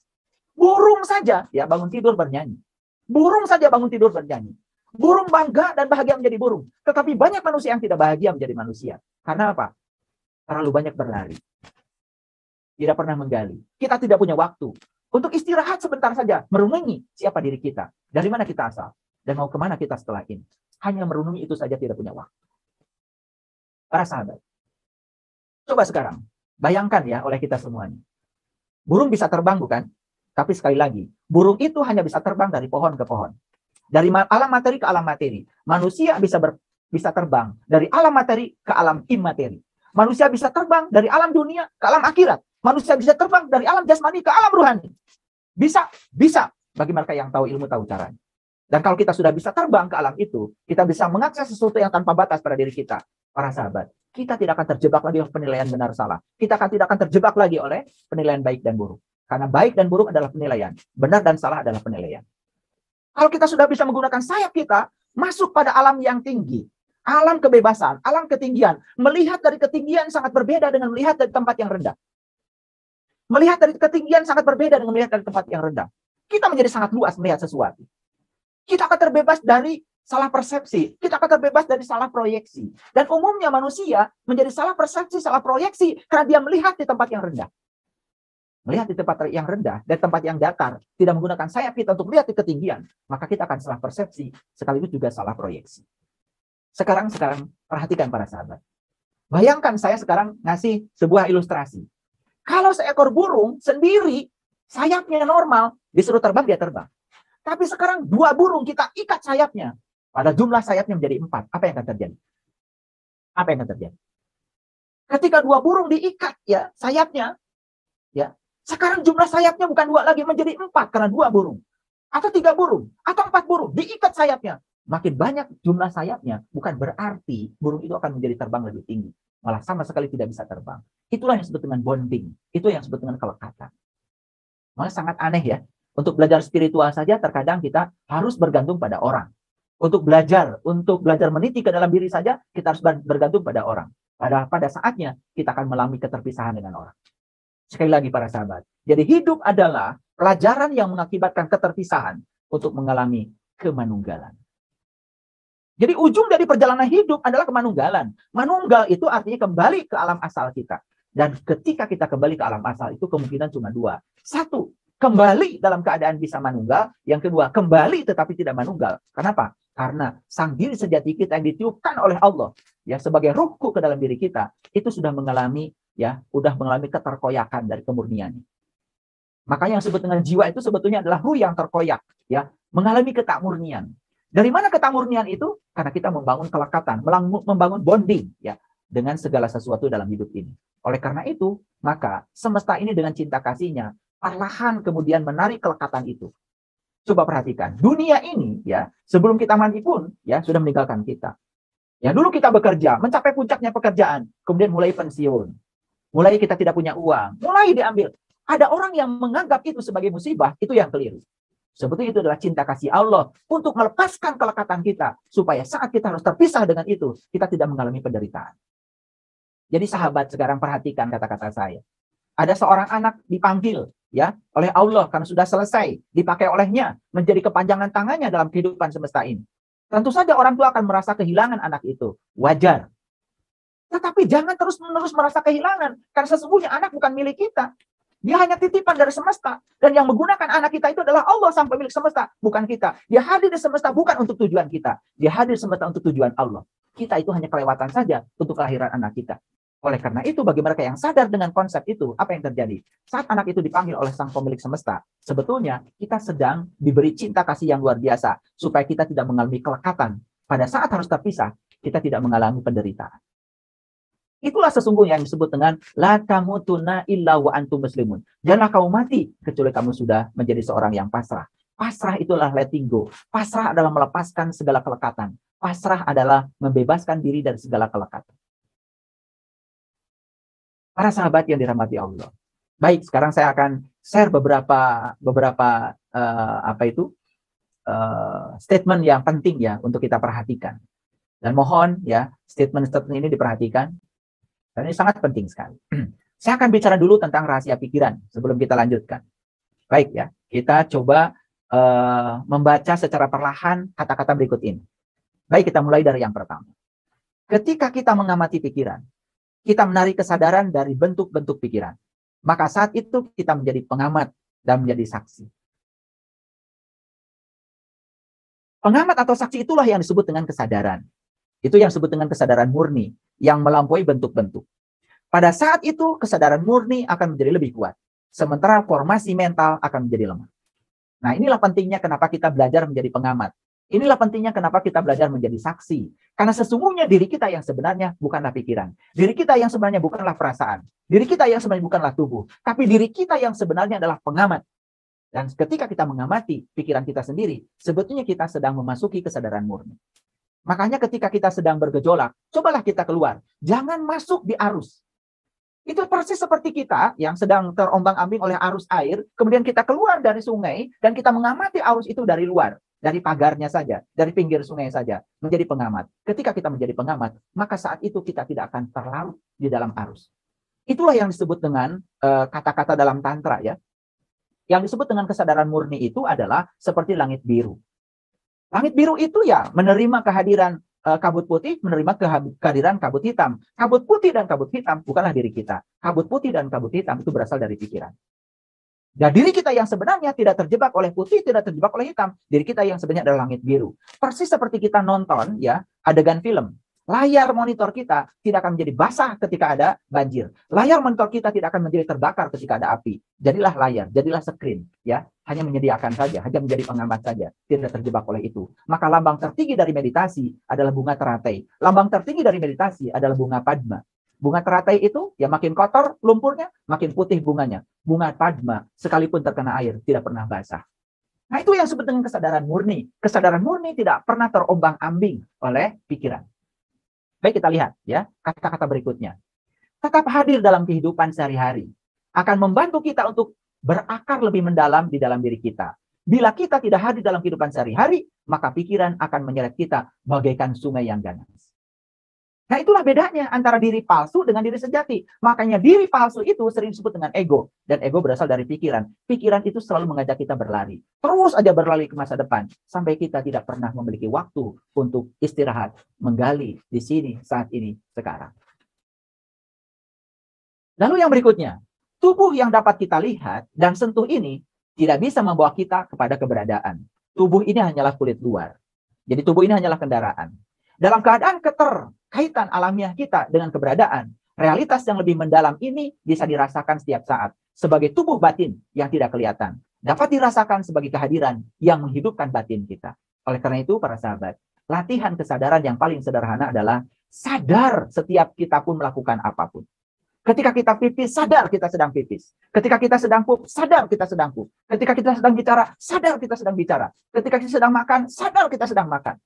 Burung saja ya bangun tidur bernyanyi. Burung saja bangun tidur bernyanyi. Burung bangga dan bahagia menjadi burung. Tetapi banyak manusia yang tidak bahagia menjadi manusia. Karena apa? Terlalu banyak berlari. Tidak pernah menggali. Kita tidak punya waktu. Untuk istirahat sebentar saja. Merenungi siapa diri kita. Dari mana kita asal. Dan mau kemana kita setelah ini. Hanya merenungi itu saja tidak punya waktu. Para sahabat. Coba sekarang. Bayangkan ya oleh kita semuanya. Burung bisa terbang bukan? Tapi sekali lagi, burung itu hanya bisa terbang dari pohon ke pohon. Dari alam materi ke alam materi. Manusia bisa terbang dari alam materi ke alam imateri. Manusia bisa terbang dari alam dunia ke alam akhirat. Manusia bisa terbang dari alam jasmani ke alam ruhani. Bisa. Bagi mereka yang tahu ilmu, tahu caranya. Dan kalau kita sudah bisa terbang ke alam itu, kita bisa mengakses sesuatu yang tanpa batas pada diri kita. Para sahabat, kita tidak akan terjebak lagi oleh penilaian benar salah. Kita tidak akan terjebak lagi oleh penilaian baik dan buruk. Karena baik dan buruk adalah penilaian. Benar dan salah adalah penilaian. Kalau kita sudah bisa menggunakan sayap kita, masuk pada alam yang tinggi. Alam kebebasan, alam ketinggian. Melihat dari ketinggian sangat berbeda dengan melihat dari tempat yang rendah. Melihat dari ketinggian sangat berbeda dengan melihat dari tempat yang rendah. Kita menjadi sangat luas melihat sesuatu. Kita akan terbebas dari salah persepsi. Kita akan terbebas dari salah proyeksi. Dan umumnya manusia menjadi salah persepsi, salah proyeksi karena dia melihat di tempat yang rendah. Melihat di tempat yang rendah dan tempat yang datar, tidak menggunakan sayap kita untuk melihat di ketinggian, maka kita akan salah persepsi, sekaligus juga salah proyeksi. Sekarang perhatikan para sahabat. Bayangkan saya sekarang ngasih sebuah ilustrasi. Kalau seekor burung sendiri, sayapnya normal, disuruh terbang, dia terbang. Tapi sekarang 2 burung kita ikat sayapnya. Pada jumlah sayapnya menjadi 4. Apa yang akan terjadi? Apa yang akan terjadi? Ketika 2 burung diikat ya sayapnya, ya sekarang jumlah sayapnya bukan 2 lagi, menjadi 4 karena 2 burung. Atau 3 burung, atau 4 burung, diikat sayapnya. Makin banyak jumlah sayapnya, bukan berarti burung itu akan menjadi terbang lebih tinggi. Malah sama sekali tidak bisa terbang. Itulah yang disebut dengan bonding. Itu yang disebut dengan kelekatan. Malah sangat aneh ya. Untuk belajar spiritual saja terkadang kita harus bergantung pada orang. Untuk belajar meniti ke dalam diri saja, kita harus bergantung pada orang. Pada saatnya, kita akan mengalami keterpisahan dengan orang. Sekali lagi para sahabat. Jadi hidup adalah pelajaran yang mengakibatkan keterpisahan untuk mengalami kemanunggalan. Jadi ujung dari perjalanan hidup adalah kemanunggalan. Manunggal itu artinya kembali ke alam asal kita. Dan ketika kita kembali ke alam asal itu kemungkinan cuma 2. 1, kembali dalam keadaan bisa manunggal. Yang kedua, kembali tetapi tidak manunggal. Kenapa? Karena sang diri sejati kita yang ditiupkan oleh Allah ya sebagai ruhku ke dalam diri kita itu sudah mengalami keterkoyakan dari kemurnian. Makanya yang disebut dengan jiwa itu sebetulnya adalah ruh yang terkoyak ya, mengalami ketakmurnian. Dari mana ketakmurnian itu? Karena kita membangun kelekatan, membangun bonding ya dengan segala sesuatu dalam hidup ini. Oleh karena itu, maka semesta ini dengan cinta kasihnya perlahan kemudian menarik kelekatan itu. Coba perhatikan, dunia ini ya, sebelum kita mati pun ya sudah meninggalkan kita. Ya, dulu kita bekerja, mencapai puncaknya pekerjaan, kemudian mulai pensiun. Mulai kita tidak punya uang, mulai diambil. Ada orang yang menganggap itu sebagai musibah, itu yang keliru. Sebetulnya itu adalah cinta kasih Allah untuk melepaskan kelekatan kita supaya saat kita harus terpisah dengan itu, kita tidak mengalami penderitaan. Jadi sahabat sekarang perhatikan kata-kata saya. Ada seorang anak dipanggil ya oleh Allah karena sudah selesai dipakai olehnya menjadi kepanjangan tangannya dalam kehidupan semesta ini. Tentu saja orang tua akan merasa kehilangan anak itu, wajar. Tetapi jangan terus-menerus merasa kehilangan karena sesungguhnya anak bukan milik kita. Dia hanya titipan dari semesta. Dan yang menggunakan anak kita itu adalah Allah sang pemilik semesta, bukan kita. Dia hadir di semesta bukan untuk tujuan kita. Dia hadir di semesta untuk tujuan Allah. Kita itu hanya kelewatan saja untuk kelahiran anak kita. Oleh karena itu, bagi mereka yang sadar dengan konsep itu, apa yang terjadi? Saat anak itu dipanggil oleh sang pemilik semesta, sebetulnya kita sedang diberi cinta kasih yang luar biasa, supaya kita tidak mengalami kelekatan. Pada saat harus terpisah, kita tidak mengalami penderitaan. Itulah sesungguhnya yang disebut dengan la tamutunna illa wa antum muslimun. Janganlah kamu mati kecuali kamu sudah menjadi seorang yang pasrah. Pasrah itulah letting go. Pasrah adalah melepaskan segala kelekatan. Pasrah adalah membebaskan diri dari segala kelekatan. Para sahabat yang dirahmati Allah. Baik, sekarang saya akan share beberapa statement yang penting ya untuk kita perhatikan. Dan mohon ya statement-statement ini diperhatikan. Dan ini sangat penting sekali. Saya akan bicara dulu tentang rahasia pikiran sebelum kita lanjutkan. Baik ya, kita coba membaca secara perlahan kata-kata berikut ini. Baik, kita mulai dari yang pertama. Ketika kita mengamati pikiran, kita menarik kesadaran dari bentuk-bentuk pikiran. Maka saat itu kita menjadi pengamat dan menjadi saksi. Pengamat atau saksi itulah yang disebut dengan kesadaran. Itu yang disebut dengan kesadaran murni, yang melampaui bentuk-bentuk. Pada saat itu, kesadaran murni akan menjadi lebih kuat. Sementara formasi mental akan menjadi lemah. Nah, inilah pentingnya kenapa kita belajar menjadi pengamat. Inilah pentingnya kenapa kita belajar menjadi saksi. Karena sesungguhnya diri kita yang sebenarnya bukanlah pikiran. Diri kita yang sebenarnya bukanlah perasaan. Diri kita yang sebenarnya bukanlah tubuh. Tapi diri kita yang sebenarnya adalah pengamat. Dan ketika kita mengamati pikiran kita sendiri, sebetulnya kita sedang memasuki kesadaran murni. Makanya ketika kita sedang bergejolak, cobalah kita keluar. Jangan masuk di arus. Itu persis seperti kita yang sedang terombang-ambing oleh arus air, kemudian kita keluar dari sungai, dan kita mengamati arus itu dari luar. Dari pagarnya saja, dari pinggir sungai saja, menjadi pengamat. Ketika kita menjadi pengamat, maka saat itu kita tidak akan terlarut di dalam arus. Itulah yang disebut dengan kata-kata dalam tantra ya. Yang disebut dengan kesadaran murni itu adalah seperti langit biru. Langit biru itu ya menerima kehadiran kabut putih, menerima kehadiran kabut hitam. Kabut putih dan kabut hitam bukanlah diri kita. Kabut putih dan kabut hitam itu berasal dari pikiran. Dan diri kita yang sebenarnya tidak terjebak oleh putih, tidak terjebak oleh hitam. Diri kita yang sebenarnya adalah langit biru. Persis seperti kita nonton ya adegan film. Layar monitor kita tidak akan menjadi basah ketika ada banjir. Layar monitor kita tidak akan menjadi terbakar ketika ada api. Jadilah layar, jadilah screen, ya. Hanya menyediakan saja, hanya menjadi pengamat saja, tidak terjebak oleh itu. Maka lambang tertinggi dari meditasi adalah bunga teratai. Lambang tertinggi dari meditasi adalah bunga padma. Bunga teratai itu ya makin kotor lumpurnya, makin putih bunganya. Bunga padma sekalipun terkena air tidak pernah basah. Nah, itu yang disebut dengan kesadaran murni. Kesadaran murni tidak pernah terombang-ambing oleh pikiran. Baik, kita lihat ya kata-kata berikutnya. Tetap hadir dalam kehidupan sehari-hari akan membantu kita untuk berakar lebih mendalam di dalam diri kita. Bila kita tidak hadir dalam kehidupan sehari-hari, maka pikiran akan menyeret kita bagaikan sungai yang ganas. Nah, itulah bedanya antara diri palsu dengan diri sejati. Makanya diri palsu itu sering disebut dengan ego. Dan ego berasal dari pikiran. Pikiran itu selalu mengajak kita berlari. Terus aja berlari ke masa depan. Sampai kita tidak pernah memiliki waktu untuk istirahat. Menggali di sini, saat ini, sekarang. Lalu yang berikutnya. Tubuh yang dapat kita lihat dan sentuh ini tidak bisa membawa kita kepada keberadaan. Tubuh ini hanyalah kulit luar. Jadi tubuh ini hanyalah kendaraan. Dalam keadaan keterkaitan alamiah kita dengan keberadaan, realitas yang lebih mendalam ini bisa dirasakan setiap saat sebagai tubuh batin yang tidak kelihatan. Dapat dirasakan sebagai kehadiran yang menghidupkan batin kita. Oleh karena itu, para sahabat, latihan kesadaran yang paling sederhana adalah sadar setiap kita pun melakukan apapun. Ketika kita pipis, sadar kita sedang pipis. Ketika kita sedang pup, sadar kita sedang pup. Ketika kita sedang bicara, sadar kita sedang bicara. Ketika kita sedang makan, sadar kita sedang makan.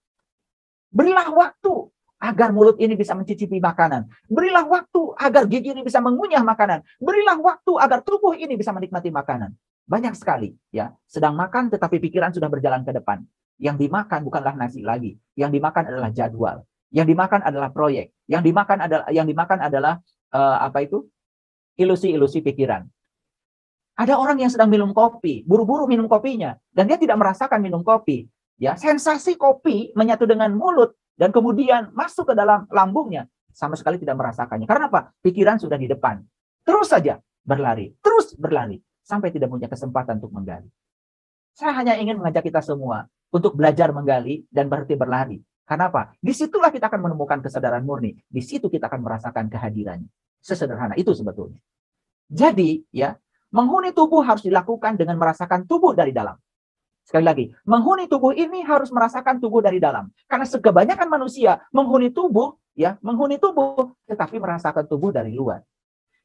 Berilah waktu agar mulut ini bisa mencicipi makanan. Berilah waktu agar gigi ini bisa mengunyah makanan. Berilah waktu agar tubuh ini bisa menikmati makanan. Banyak sekali ya, sedang makan tetapi pikiran sudah berjalan ke depan. Yang dimakan bukanlah nasi lagi. Yang dimakan adalah jadwal. Yang dimakan adalah proyek. Yang dimakan adalah ilusi-ilusi pikiran. Ada orang yang sedang minum kopi, buru-buru minum kopinya, dan dia tidak merasakan minum kopi. Ya, sensasi kopi menyatu dengan mulut dan kemudian masuk ke dalam lambungnya, sama sekali tidak merasakannya. Karena apa? Pikiran sudah di depan. Terus saja berlari, sampai tidak punya kesempatan untuk menggali. Saya hanya ingin mengajak kita semua untuk belajar menggali dan berhenti berlari. Karena apa? Disitulah kita akan menemukan kesadaran murni. Di situ kita akan merasakan kehadirannya. Sesederhana itu sebetulnya. Jadi, ya, menghuni tubuh harus dilakukan dengan merasakan tubuh dari dalam. Sekali lagi, menghuni tubuh ini harus merasakan tubuh dari dalam. Karena kebanyakan manusia menghuni tubuh, tetapi merasakan tubuh dari luar.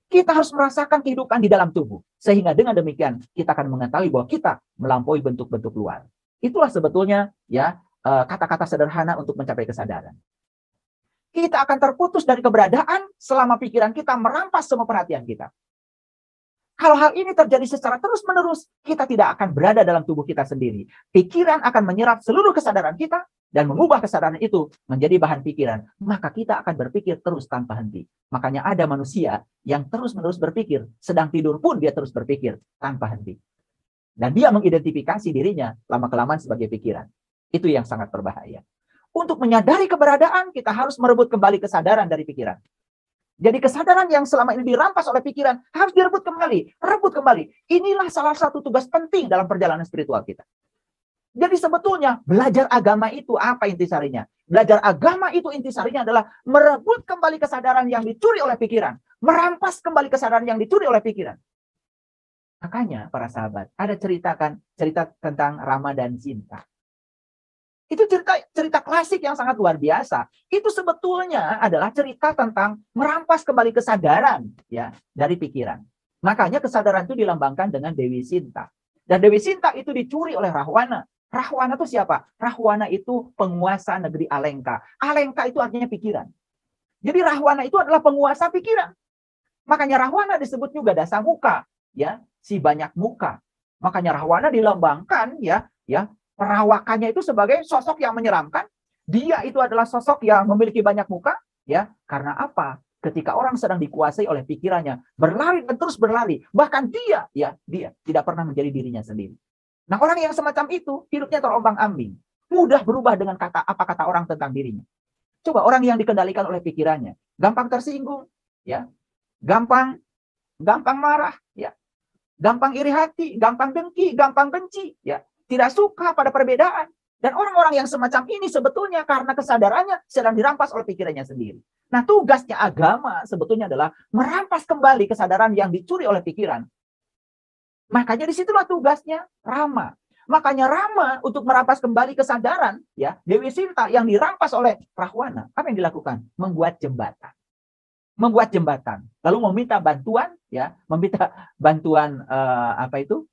Kita harus merasakan kehidupan di dalam tubuh. Sehingga dengan demikian, kita akan mengetahui bahwa kita melampaui bentuk-bentuk luar. Itulah sebetulnya ya kata-kata sederhana untuk mencapai kesadaran. Kita akan terputus dari keberadaan selama pikiran kita merampas semua perhatian kita. Kalau hal ini terjadi secara terus-menerus, kita tidak akan berada dalam tubuh kita sendiri. Pikiran akan menyerap seluruh kesadaran kita dan mengubah kesadaran itu menjadi bahan pikiran. Maka kita akan berpikir terus tanpa henti. Makanya ada manusia yang terus-menerus berpikir, sedang tidur pun dia terus berpikir tanpa henti. Dan dia mengidentifikasi dirinya lama-kelamaan sebagai pikiran. Itu yang sangat berbahaya. Untuk menyadari keberadaan, kita harus merebut kembali kesadaran dari pikiran. Jadi kesadaran yang selama ini dirampas oleh pikiran harus direbut kembali, rebut kembali. Inilah salah satu tugas penting dalam perjalanan spiritual kita. Jadi sebetulnya belajar agama itu apa intisarinya? Belajar agama itu intisarinya adalah merebut kembali kesadaran yang dicuri oleh pikiran, merampas kembali kesadaran yang dicuri oleh pikiran. Makanya para sahabat, ada cerita tentang Rama dan Sinta. Itu cerita klasik yang sangat luar biasa. Itu sebetulnya adalah cerita tentang merampas kembali kesadaran ya dari pikiran. Makanya kesadaran itu dilambangkan dengan Dewi Sinta. Dan Dewi Sinta itu dicuri oleh Rahwana. Rahwana itu siapa? Rahwana itu penguasa negeri Alengka. Alengka itu artinya pikiran. Jadi Rahwana itu adalah penguasa pikiran. Makanya Rahwana disebut juga Dasamuka, ya, si banyak muka. Makanya Rahwana dilambangkan ya perawakannya itu sebagai sosok yang menyeramkan. Dia itu adalah sosok yang memiliki banyak muka, ya. Karena apa? Ketika orang sedang dikuasai oleh pikirannya, berlari dan terus berlari. Bahkan dia tidak pernah menjadi dirinya sendiri. Nah, orang yang semacam itu hidupnya terombang-ambing, mudah berubah dengan apa kata orang tentang dirinya. Coba orang yang dikendalikan oleh pikirannya, gampang tersinggung, ya, gampang marah, ya, gampang iri hati, gampang dengki, gampang benci, ya. Tidak suka pada perbedaan. Dan orang-orang yang semacam ini sebetulnya karena kesadarannya sedang dirampas oleh pikirannya sendiri. Nah, tugasnya agama sebetulnya adalah merampas kembali kesadaran yang dicuri oleh pikiran. Makanya disitulah tugasnya Rama. Makanya Rama untuk merampas kembali kesadaran ya Dewi Sinta yang dirampas oleh Rahwana. Apa yang dilakukan? Membuat jembatan. Membuat jembatan. Lalu meminta bantuan ya, meminta bantuan apa itu?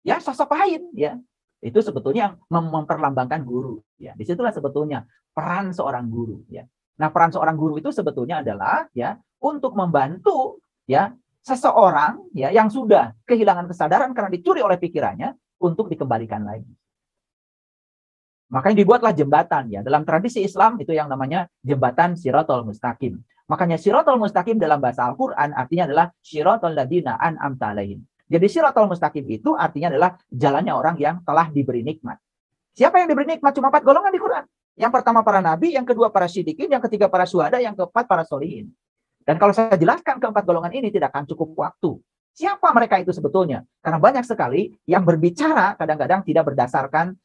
Ya sosok lain ya. Itu sebetulnya memperlambangkan guru ya. Disitulah sebetulnya peran seorang guru ya. Nah, peran seorang guru itu sebetulnya adalah ya untuk membantu ya seseorang ya yang sudah kehilangan kesadaran karena dicuri oleh pikirannya untuk dikembalikan lagi. Makanya dibuatlah jembatan ya. Dalam tradisi Islam itu yang namanya jembatan Shiratal Mustaqim. Makanya Shiratal Mustaqim dalam bahasa Al-Qur'an artinya adalah Shiratal ladzina an'amta 'alaihim. Jadi Shiratal Mustaqim itu artinya adalah jalannya orang yang telah diberi nikmat. Siapa yang diberi nikmat? Cuma 4 golongan di Quran. Yang pertama para nabi, yang kedua para siddiqin, yang ketiga para syuhada, yang keempat para solihin. Dan kalau saya jelaskan keempat golongan ini tidak akan cukup waktu. Siapa mereka itu sebetulnya? Karena banyak sekali yang berbicara kadang-kadang tidak berdasarkan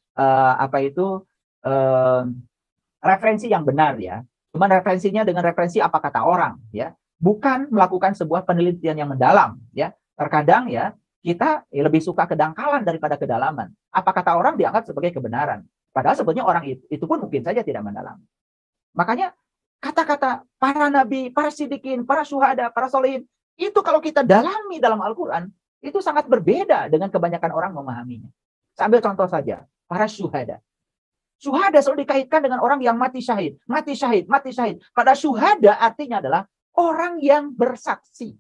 referensi yang benar ya. Cuma referensinya dengan referensi apa kata orang ya. Bukan melakukan sebuah penelitian yang mendalam ya. Terkadang ya kita lebih suka kedangkalan daripada kedalaman. Apa kata orang dianggap sebagai kebenaran. Padahal sebetulnya orang itu pun mungkin saja tidak mendalam. Makanya kata-kata para nabi, para siddiqin, para syuhada, para solihin, itu kalau kita dalami dalam Al-Quran, itu sangat berbeda dengan kebanyakan orang memahaminya. Sambil contoh saja, para syuhada. Syuhada selalu dikaitkan dengan orang yang mati syahid. Mati syahid, mati syahid. Pada syuhada artinya adalah orang yang bersaksi.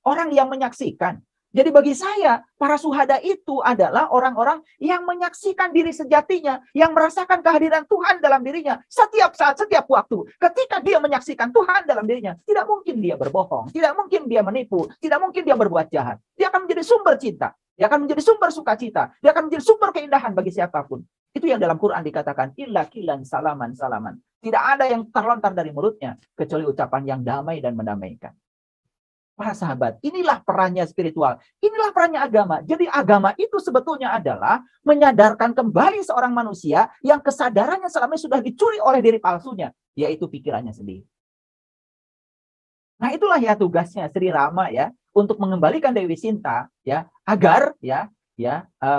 Orang yang menyaksikan. Jadi bagi saya, para syuhada itu adalah orang-orang yang menyaksikan diri sejatinya, yang merasakan kehadiran Tuhan dalam dirinya setiap saat, setiap waktu. Ketika dia menyaksikan Tuhan dalam dirinya, tidak mungkin dia berbohong, tidak mungkin dia menipu, tidak mungkin dia berbuat jahat. Dia akan menjadi sumber cinta, dia akan menjadi sumber sukacita, dia akan menjadi sumber keindahan bagi siapapun. Itu yang dalam Quran dikatakan, illa kilan salaman salaman. Tidak ada yang terlontar dari mulutnya, kecuali ucapan yang damai dan mendamaikan. Para sahabat, inilah perannya spiritual. Inilah perannya agama. Jadi agama itu sebetulnya adalah menyadarkan kembali seorang manusia yang kesadarannya selama ini sudah dicuri oleh diri palsunya, yaitu pikirannya sendiri. Nah, itulah ya tugasnya Sri Rama ya, untuk mengembalikan Dewi Sinta ya, agar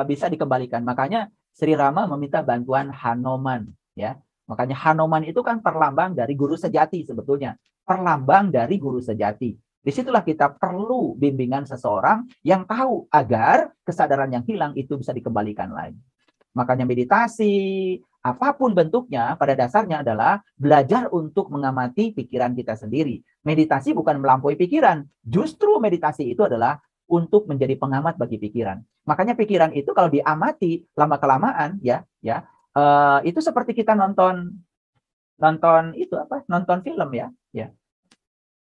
bisa dikembalikan. Makanya Sri Rama meminta bantuan Hanuman ya. Makanya Hanuman itu kan perlambang dari guru sejati sebetulnya. Perlambang dari guru sejati. Disitulah kita perlu bimbingan seseorang yang tahu agar kesadaran yang hilang itu bisa dikembalikan lagi. Makanya meditasi, apapun bentuknya, pada dasarnya adalah belajar untuk mengamati pikiran kita sendiri. Meditasi bukan melampaui pikiran, justru meditasi itu adalah untuk menjadi pengamat bagi pikiran. Makanya pikiran itu kalau diamati lama-kelamaan, itu seperti kita nonton film ya.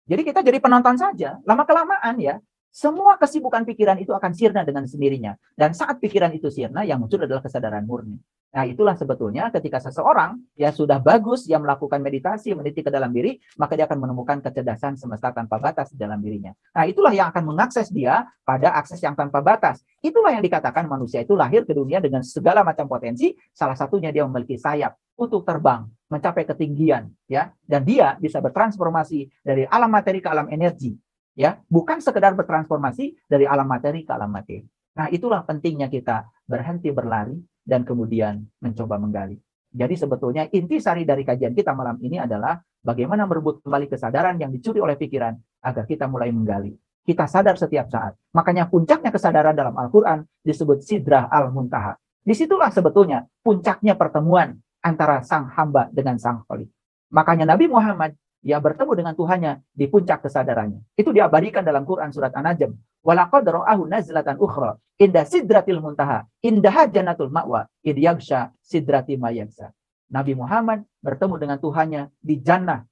Jadi kita jadi penonton saja, lama-kelamaan ya, semua kesibukan pikiran itu akan sirna dengan sendirinya. Dan saat pikiran itu sirna, yang muncul adalah kesadaran murni. Nah, itulah sebetulnya ketika seseorang yang sudah bagus, yang melakukan meditasi, meneliti ke dalam diri, maka dia akan menemukan kecerdasan semesta tanpa batas di dalam dirinya. Nah, itulah yang akan mengakses dia pada akses yang tanpa batas. Itulah yang dikatakan manusia itu lahir ke dunia dengan segala macam potensi, salah satunya dia memiliki sayap untuk terbang, mencapai ketinggian, ya, dan dia bisa bertransformasi dari alam materi ke alam energi, ya, bukan sekedar bertransformasi dari alam materi ke alam materi. Nah, itulah pentingnya kita berhenti berlari dan kemudian mencoba menggali. Jadi sebetulnya intisari dari kajian kita malam ini adalah bagaimana merebut kembali kesadaran yang dicuri oleh pikiran agar kita mulai menggali. Kita sadar setiap saat. Makanya puncaknya kesadaran dalam Al-Quran disebut Sidrah Al-Muntaha. Disitulah sebetulnya puncaknya pertemuan antara sang hamba dengan sang khalik. Makanya Nabi Muhammad bertemu dengan Tuhannya di puncak kesadarannya. Itu diabadikan dalam Quran surat An-Najm. Walaqad ra'ahu nazlatan ukhra inda sidratil muntaha indaha jannatul ma'wa id yaghsha sidrati ma yaghsha. Nabi Muhammad bertemu dengan Tuhannya di jannah.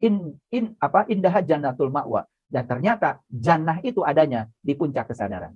Indaha jannatul ma'wa. Dan ternyata jannah itu adanya di puncak kesadaran.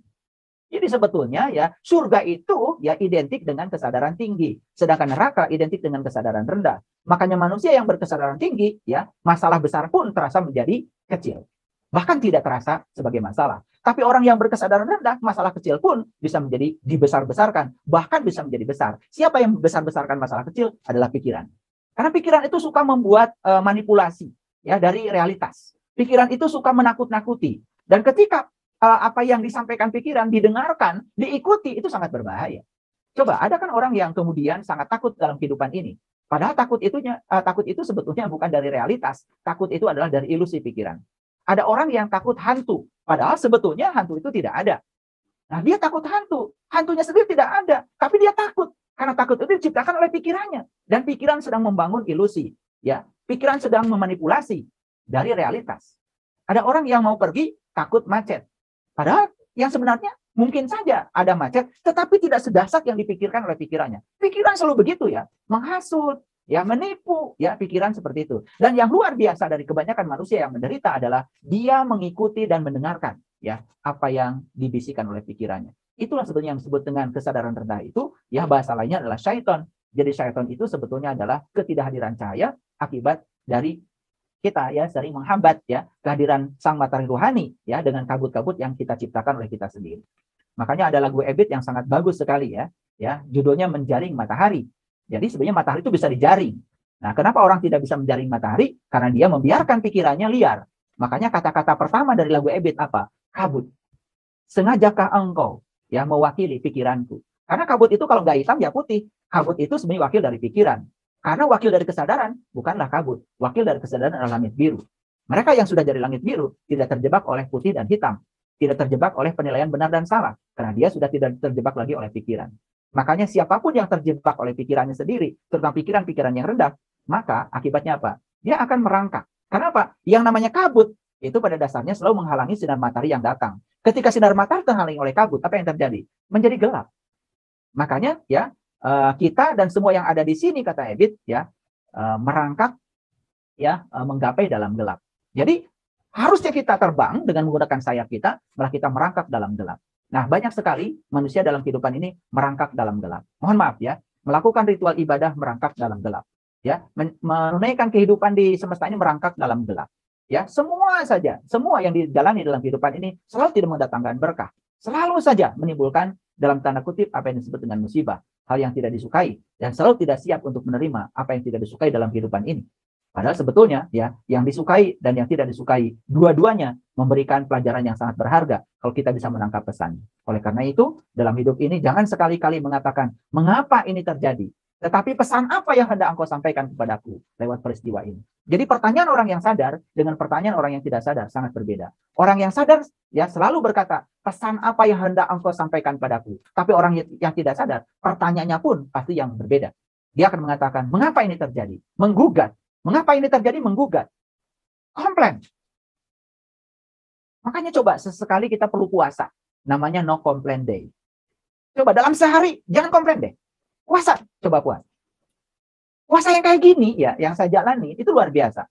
Jadi sebetulnya surga itu identik dengan kesadaran tinggi, sedangkan neraka identik dengan kesadaran rendah. Makanya manusia yang berkesadaran tinggi masalah besar pun terasa menjadi kecil. Bahkan tidak terasa sebagai masalah. Tapi orang yang berkesadaran rendah, masalah kecil pun bisa menjadi dibesar-besarkan, bahkan bisa menjadi besar. Siapa yang besar-besarkan masalah kecil adalah pikiran. Karena pikiran itu suka membuat manipulasi ya dari realitas. Pikiran itu suka menakut-nakuti. Dan ketika apa yang disampaikan pikiran didengarkan, diikuti, itu sangat berbahaya. Coba, ada kan orang yang kemudian sangat takut dalam kehidupan ini. Padahal takut itu sebetulnya bukan dari realitas. Takut itu adalah dari ilusi pikiran. Ada orang yang takut hantu. Padahal sebetulnya hantu itu tidak ada. Nah, dia takut hantu. Hantunya sendiri tidak ada. Tapi dia takut. Karena takut itu diciptakan oleh pikirannya. Dan pikiran sedang membangun ilusi. Ya, pikiran sedang memanipulasi dari realitas. Ada orang yang mau pergi takut macet. Padahal yang sebenarnya mungkin saja ada macet, tetapi tidak sedahsyat yang dipikirkan oleh pikirannya. Pikiran selalu begitu ya, menghasut, ya menipu, ya pikiran seperti itu. Dan yang luar biasa dari kebanyakan manusia yang menderita adalah dia mengikuti dan mendengarkan ya apa yang dibisikkan oleh pikirannya. Itulah sebetulnya yang disebut dengan kesadaran rendah itu, ya bahasa lainnya adalah syaiton. Jadi syaiton itu sebetulnya adalah ketidakhadiran cahaya akibat dari kita ya sering menghambat ya kehadiran sang matahari rohani ya dengan kabut-kabut yang kita ciptakan oleh kita sendiri. Makanya ada lagu Ebit yang sangat bagus sekali ya judulnya Menjaring Matahari. Jadi sebenarnya matahari itu bisa dijaring. Nah, kenapa orang tidak bisa menjaring matahari? Karena dia membiarkan pikirannya liar. Makanya kata-kata pertama dari lagu Ebit apa? Kabut. Sengajakah engkau ya mewakili pikiranku? Karena kabut itu kalau nggak hitam ya putih. Kabut itu sebenarnya wakil dari pikiran. Karena wakil dari kesadaran bukanlah kabut. Wakil dari kesadaran adalah langit biru. Mereka yang sudah dari langit biru tidak terjebak oleh putih dan hitam. Tidak terjebak oleh penilaian benar dan salah. Karena dia sudah tidak terjebak lagi oleh pikiran. Makanya siapapun yang terjebak oleh pikirannya sendiri, terutama pikiran-pikiran yang rendah, maka akibatnya apa? Dia akan merangkak. Karena apa? Yang namanya kabut, itu pada dasarnya selalu menghalangi sinar matahari yang datang. Ketika sinar matahari terhalangi oleh kabut, apa yang terjadi? Menjadi gelap. Makanya ya, kita dan semua yang ada di sini kata Ebit ya merangkak ya menggapai dalam gelap. Jadi harusnya kita terbang dengan menggunakan sayap kita, malah kita merangkak dalam gelap. Nah, banyak sekali manusia dalam kehidupan ini merangkak dalam gelap. Mohon maaf ya, melakukan ritual ibadah merangkak dalam gelap. Ya, menunaikan kehidupan di semesta ini merangkak dalam gelap. Ya, semua saja, semua yang dijalani dalam kehidupan ini selalu tidak mendatangkan berkah. Selalu saja menimbulkan dalam tanda kutip apa yang disebut dengan musibah. Hal yang tidak disukai dan selalu tidak siap untuk menerima apa yang tidak disukai dalam kehidupan ini. Padahal sebetulnya ya yang disukai dan yang tidak disukai dua-duanya memberikan pelajaran yang sangat berharga kalau kita bisa menangkap pesan. Oleh karena itu dalam hidup ini jangan sekali-kali mengatakan mengapa ini terjadi, tetapi pesan apa yang hendak engkau sampaikan kepadaku lewat peristiwa ini. Jadi pertanyaan orang yang sadar dengan pertanyaan orang yang tidak sadar sangat berbeda. Orang yang sadar ya selalu berkata, pesan apa yang hendak engkau sampaikan padaku. Tapi orang yang tidak sadar, pertanyaannya pun pasti yang berbeda. Dia akan mengatakan, mengapa ini terjadi? Menggugat. Mengapa ini terjadi? Menggugat. Komplain. Makanya coba sesekali kita perlu puasa. Namanya no complaint day. Coba dalam sehari, jangan komplain deh. Puasa, coba puasa. Puasa yang kayak gini ya, yang saya jalani itu luar biasa.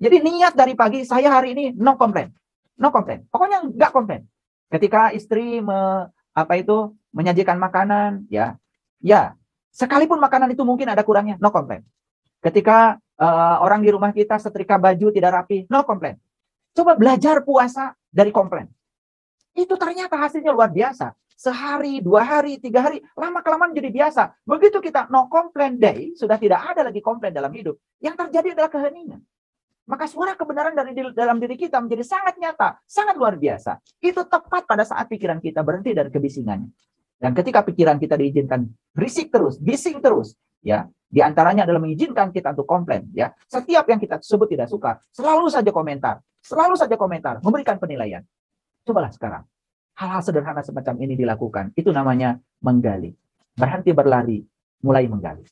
Jadi niat dari pagi saya hari ini no complain. No complain. Pokoknya nggak komplain. Ketika istri menyajikan makanan, ya sekalipun makanan itu mungkin ada kurangnya, no complain. Ketika orang di rumah kita setrika baju tidak rapi, no complain. Coba belajar puasa dari komplain. Itu ternyata hasilnya luar biasa. Sehari, 2 hari, 3 hari, lama-kelamaan jadi biasa. Begitu kita no complain day, sudah tidak ada lagi komplain dalam hidup. Yang terjadi adalah keheningan. Maka suara kebenaran dalam diri kita menjadi sangat nyata, sangat luar biasa. Itu tepat pada saat pikiran kita berhenti dari kebisingannya. Dan ketika pikiran kita diizinkan berisik terus, bising terus, ya, di antaranya adalah mengizinkan kita untuk komplain, ya. Setiap yang kita sebut tidak suka, selalu saja komentar, memberikan penilaian. Cobalah sekarang. Hal-hal sederhana semacam ini dilakukan. Itu namanya menggali. Berhenti berlari, mulai menggali.